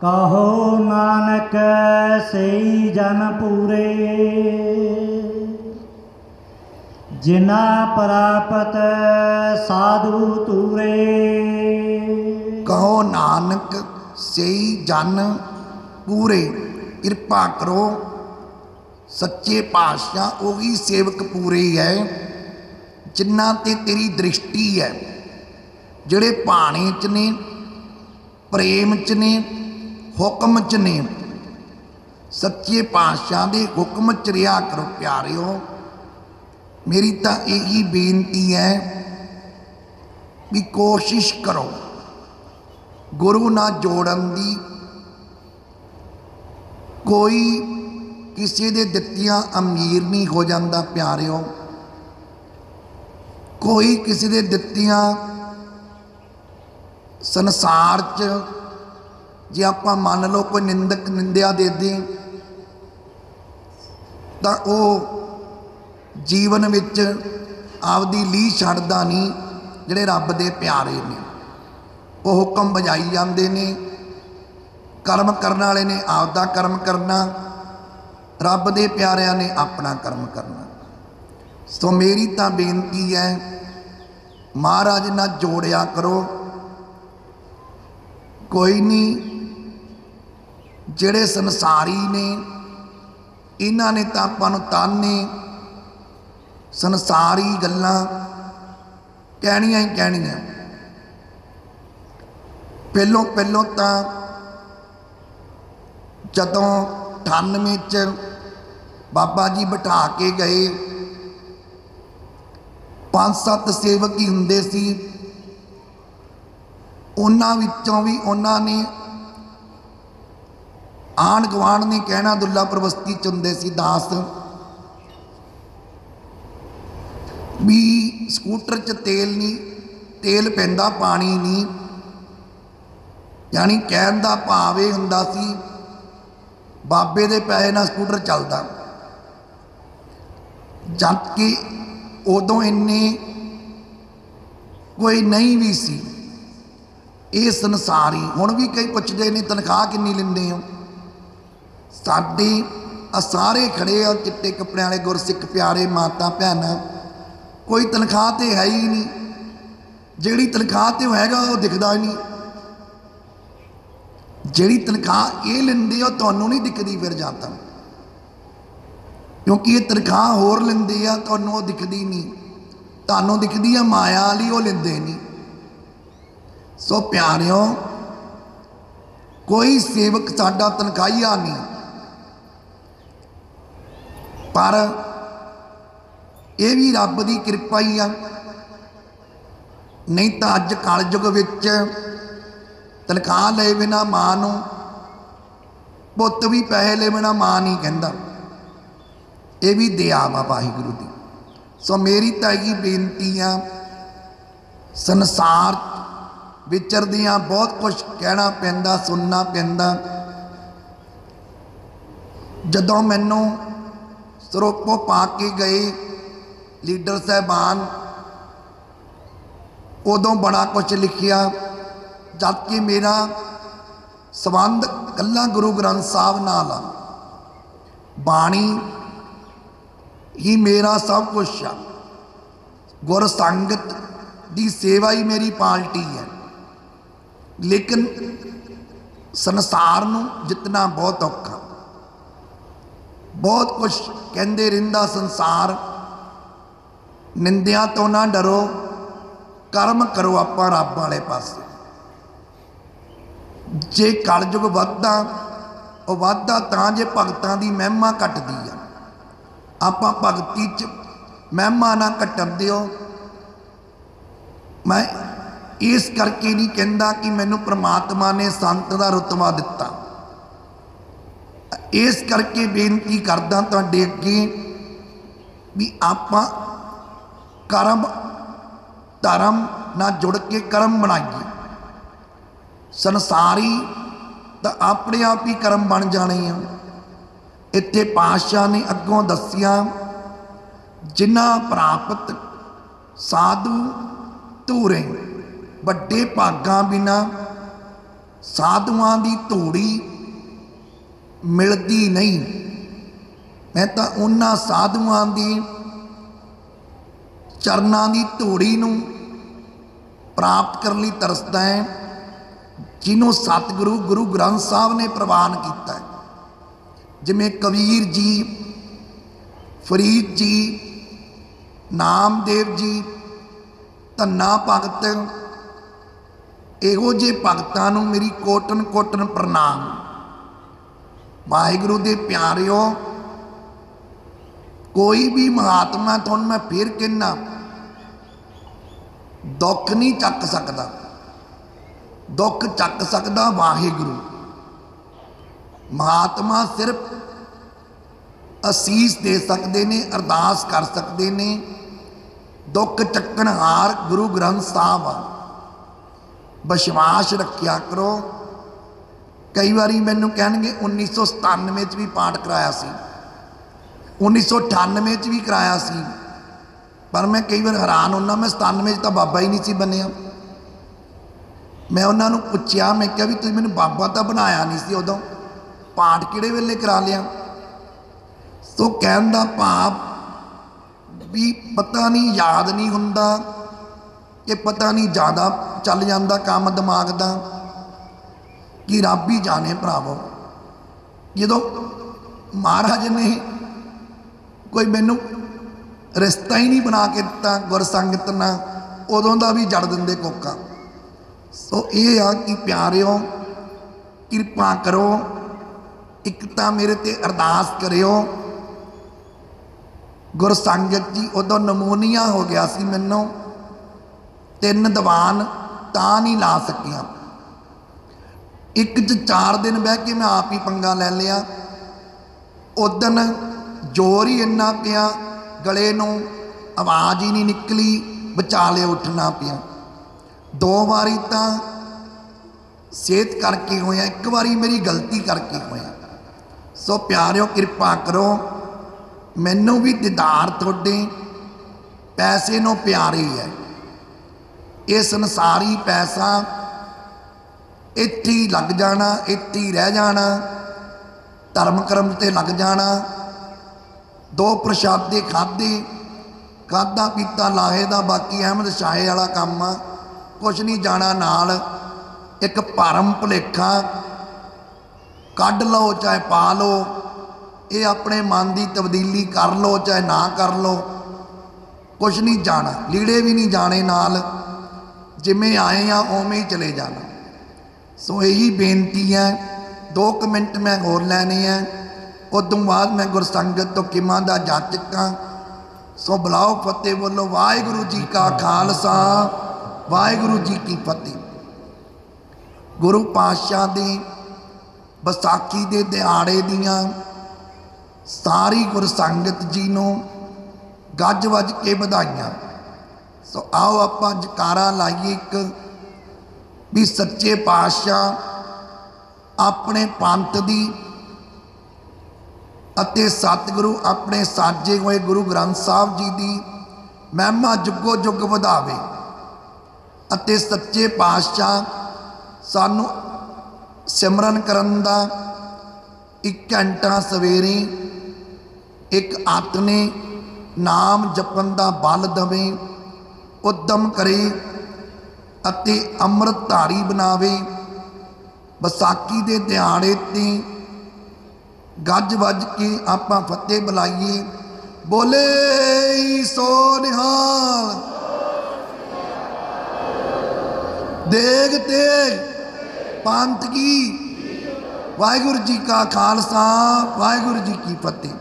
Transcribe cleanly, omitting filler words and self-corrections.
कहो नानक सेई जन पूरे, जिना प्रापत साधु तूरे। कहो नानक सेई जन पूरे, किरपा करो सच्चे पातशाह वही सेवक पूरे है जिन्हां ते तेरी दृष्टि है, जिहड़े भाणे च ने, प्रेम च ने, हुक्म च ने। सच्चे पातशाह दे हुक्म च रिहा करो प्यारिओ। मेरी तो यही बेनती है भी कोशिश करो गुरु ना जोड़न दी। कोई किसी दे दित्तियां अमीर नहीं हो जाता प्यारिओ, कोई किसी दे दित्तियां संसार च जे आपां मान लो कोई निंदक निंदिया दे दे तां ओह जीवन विच आपदी लीह छड्डदा नहीं। जिहड़े रब दे प्यारे ने वो हुक्म बजाई जाते ने, कर्म करने वाले ने आपदा कर्म करना, रब दे प्यारिਆਂ ने अपना कर्म करना। सो मेरी तो बेनती है महाराज ना जोड़िया करो। कोई नहीं, जिहड़े संसारी ने इन्हां ने तां आपां नूं ताने संसारी गल्लां कहणियां ही कहणियां। पहलों पहलों तां जदों 98 च बाबा जी बिठा के गए, 5-7 सेवक ही हुंदे सी। उन्हां विच्चों भी उन्होंने आण गवाण ने कहना दुल्लापुर बस्ती च हुंदे सी दास भी स्कूटर च तेल नहीं, तेल पैंदा पानी नहीं। यानी कहण दा भाव इह हुंदा सी बाबे दे पैसे नाल स्कूटर चलदा। जबकि उदों इन्ने कोई नहीं भी सी। ये संसारी हुण भी कई पुछदे ने तनख्वाह किन्नी लैंदे हो। साडे सारे खड़े आ चिट्टे कपड़े वाले गुरसिख प्यारे माता भैनां, कोई तनख्वाह तो है ही नहीं। जिहड़ी तनख्वाह तो हैगा वो दिखदा ही नहीं। जिहड़ी तनख्वाह ये लैंदे हो तुहानूं नहीं दिखदी फिर जाता, क्योंकि ये तनख्वाह होर लैंदे आ, तुहानूं वो दिखदी नहीं। तुहानूं दिखदी आ माया वाली, वो लैंदे नहीं। सो प्यारिओ कोई सेवक साडा तनखाहिया नहीं, पर यह भी रब की कृपा ही आ। नहीं तो अज कलयुग विच तनख्वाह ले बिना मां नूं, पुत भी पैसे ले बिना मां नहीं कहंदा। ये भी दया वा वाहिगुरू दी। सो मेरी तो यही बेनती आ, संसार विचरदियां बहुत कुछ कहना पैंदा, सुनना पैंदा। जदों मैनूं सरोपो पा के गए लीडर साहबान, उदों बड़ा कुछ लिखिया, जबकि मेरा संबंध कल्ला गुरु ग्रंथ साहब नाल आ। बाणी ही मेरा सब कुछ आ, गुर संगत दी सेवा ही मेरी पार्टी है। लेकिन संसार नूं जितना बहुत औखा, बहुत कुछ कहंदे रहिंदा संसार। निंदिया तो ना डरो, कर्म करो आपां रब वाले पासे। जे कलयुग वधदा वो वधदा तां जे भगतां दी महिमा घटदी आ। आपां भगती च महिमा ना घटन दिओ। मैं इस करके नहीं कहता कि मैनू परमात्मा ने संत का रुतबा दिता। इस करके बेनती करदा तुहाडे अगे भी आपां कर्म धर्म ना जुड़ के कर्म बनाइए। संसारी तो अपने आप ही कर्म बन जाने हैं। इत्थे पातशाह ने अगों दसिया, जिन्हां प्राप्त साधु धूरे, बड़े भागां बिना साधुआं दी धूड़ी मिलती नहीं। मैं तो उन्हां साधुआं दी चरनां दी धूड़ी नूं प्राप्त करने लई तरसदा है जिन्हों सतगुरु गुरु ग्रंथ साहब ने प्रवान किया है। जिमें कबीर जी, फरीद जी, नामदेव जी, धन्ना भगत, इहो जे भगतां नूं मेरी कोटन कोटन प्रणाम। वाहिगुरु दे प्यारिओ, कोई भी महात्मा तुहानूं मैं फिर कहना दुख नहीं चक सकता, दुख चक सकता वाहिगुरु। महात्मा सिर्फ असीस दे सकते ने, अरदास कर सकते ने। दुख चक्कण हार गुरु ग्रंथ साहब आ। विश्वास रखिया करो। कई बारी मैनू कहणगे 1997 भी पाठ कराया सी, 1998 भी कराया सी, पर मैं कई बार हैरान होना, मैं 97 तो बाबा ही नहीं सी बनिया। मैं उन्होंने पूछया, मैं क्या भी तुम मैंने बाबा तो बनाया नहीं सी, उदों पाठ किहड़े वेले करा लिया। तो कहण दा भाव भी पता नहीं याद नहीं हुंदा कि पता नहीं ज़्यादा चल जाता काम दिमाग का, कि रब ही जाने भरावो। जो महाराज ने कोई मैनू रिश्ता ही नहीं बना के दिता गुरसंगत नाल, उदों का भी जड़ देंदे कोका। सो ये आ कि प्यारिओ कृपा करो, एक तो मेरे ते अरदास करियो। गुरसंगत जी उदों नमूनिया हो गया सी, मैनू 3 दीवान तां नहीं ला सकिया। एक 4 दिन बह के मैं आप ही पंगा ले लिया। उदन जोर ही इन्ना पिया, गले नूं आवाज़ ही नहीं निकली, विचाले उठना पिया। 2 बारी तो सेहत करके होया, एक बारी मेरी गलती करके होया। सो प्यारिओ कृपा करो, मैनू भी दीदार थोड़े पैसे नूं प्यारे है। ये संसारी पैसा इत्थे ही लग जाना, इत्थे ही रह जाना, धर्म कर्म ते लग जाना। 2 प्रशादे खाधे, खाधा पीता लाहे दा, बाकी अहमद शाहे वाला काम आ, कुछ नहीं जाना नाल। एक भरम भुलेखा कढ़ लो चाहे पा लो, ये अपने मन की तब्दीली कर लो चाहे ना कर लो, कुछ नहीं जाना। लीड़े भी नहीं जाने नाल, जिमें आए हैं उवें ही चले जाना। सो यही बेनती है, 2 मिनट मैं होर लैने हैं, उदों बाद मैं गुरसंगत तो किमां दा जाचक हाँ। सो बुलाओ फतेह बोलो। वाहिगुरू जी का खालसा, वाहिगुरू जी की फतेह। गुरु पातशाह दे विसाखी दे दिहाड़े दियां सारी गुरसंगत जी नूं गज वज के बधाइयां। सो आओ आपां जकारा लाइए एक भी सच्चे पातशाह अपने पंथ दी अते सतगुरु अपने साजे हुए गुरु ग्रंथ साहब जी की महिमा जुगो जुग वधावे। अते सच्चे पातशाह सानू सिमरन करन दा 1 घंटा सवेरे, एक आतने नाम जपन दा बल दवे, उद्यम करे अते अमृत धारी बनावे। विसाखी दे दिहाड़े ते गज वज के आपां फतेह बुलाइए। बोले सो निहाल, देग तेग पंथ की। वाहिगुरू जी का खालसा, वाहिगुरू जी की फतेह।